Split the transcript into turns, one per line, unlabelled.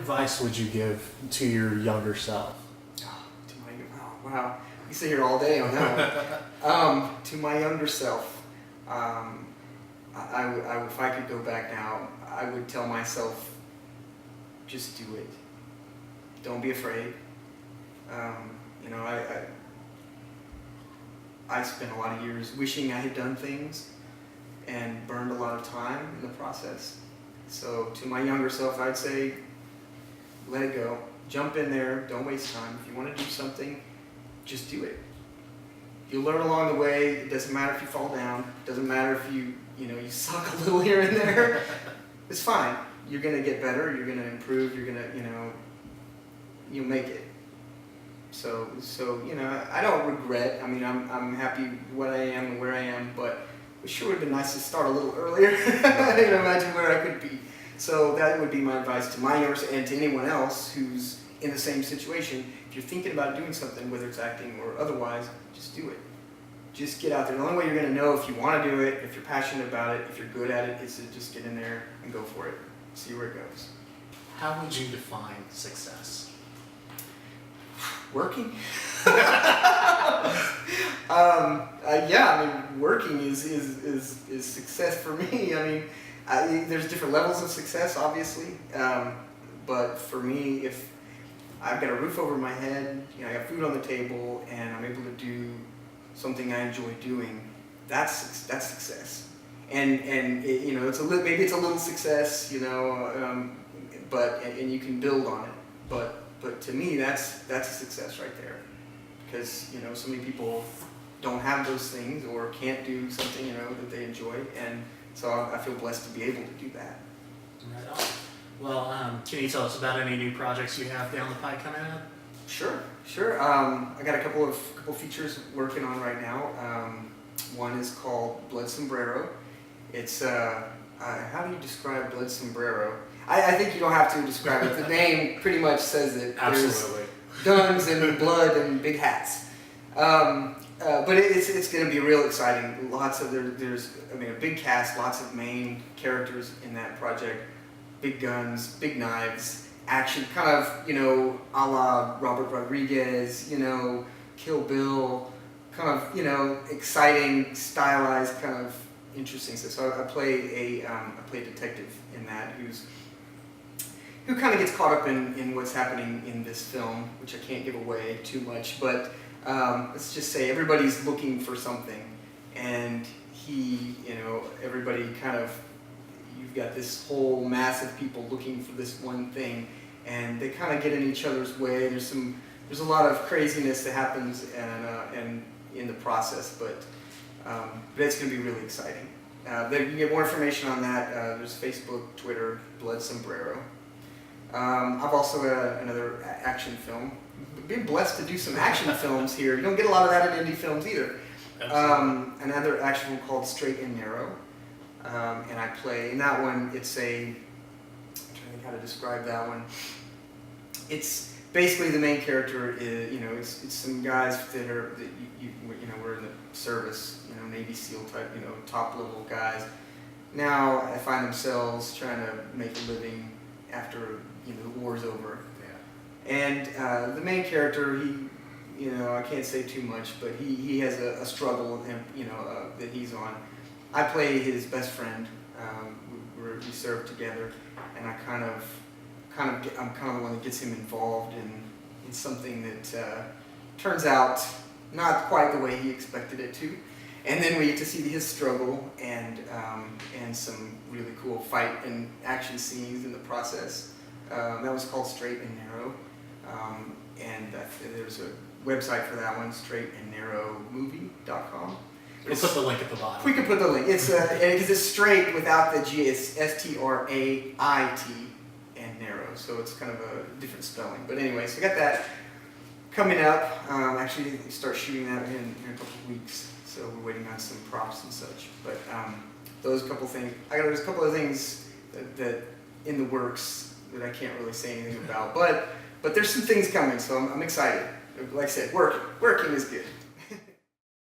advice would you give to your younger self?
Wow, we sit here all day on that one. To my younger self, if I could go back now, I would tell myself, just do it. Don't be afraid. I spent a lot of years wishing I had done things and burned a lot of time in the process. So to my younger self, I'd say, let it go. Jump in there. Don't waste time. If you want to do something, just do it. You'll learn along the way. It doesn't matter if you fall down. It doesn't matter if you suck a little here and there. It's fine. You're going to get better. You're going to improve. You're going to, you'll make it. So I don't regret. I mean, I'm happy what I am and where I am, but it sure would have been nice to start a little earlier. I can imagine where I could be. So that would be my advice to my youngers and to anyone else who's in the same situation. If you're thinking about doing something, whether it's acting or otherwise, just do it. Just get out there. The only way you're going to know if you want to do it, if you're passionate about it, if you're good at it, is to just get in there and go for it. See where it goes.
How would you define success?
Working. Working is success for me. There's different levels of success, obviously, but for me, if I've got a roof over my head, I got food on the table, and I'm able to do something I enjoy doing, that's success. And it's maybe it's a little success, but you can build on it. But to me, that's a success right there, because so many people don't have those things or can't do something that they enjoy, and so I feel blessed to be able to do that.
Right on. Well, can you tell us about any new projects you have down the pipe coming up?
Sure. I got a couple features working on right now. One is called Blood Sombrero. It's how do you describe Blood Sombrero? I think you don't have to describe it. The name pretty much says it.
Absolutely.
There's guns and blood and big hats. But it's going to be real exciting. There's a big cast, lots of main characters in that project. Big guns, big knives, action, kind of, a la Robert Rodriguez, Kill Bill, kind of, exciting, stylized, kind of interesting stuff. So I play a detective in that who kind of gets caught up in what's happening in this film, which I can't give away too much, but let's just say everybody's looking for something, and everybody kind of, you've got this whole mass of people looking for this one thing, and they kind of get in each other's way. There's a lot of craziness that happens and in the process, but it's going to be really exciting. You can get more information on that. There's Facebook, Twitter, Blood Sombrero. I've also got another action film. Been blessed to do some action films here. You don't get a lot of that in indie films either. Another action film called Straight and Narrow, and I play in that one. I'm trying to think how to describe that one. It's basically the main character is it's some guys that were in the service, Navy SEAL type, top level guys. Now I find themselves trying to make a living after the war's over. And the main character, I can't say too much, but he has a struggle, that he's on. I play his best friend. We serve together, and I'm kind of the one that gets him involved in something that turns out not quite the way he expected it to. And then we get to see his struggle and some really cool fight and action scenes in the process. That was called Straight and Narrow. And there's a website for that one, straightandnarrowmovie.com.
We'll put the link at the bottom.
We can put the link. It's because it's straight without the G. It's STRAIT and narrow, so it's kind of a different spelling. But anyway, so we got that coming up. Actually, we start shooting that in a couple of weeks, so we're waiting on some props and such. But those couple things. There's a couple of things that in the works that I can't really say anything about, but there's some things coming, so I'm excited. Like I said, working is good.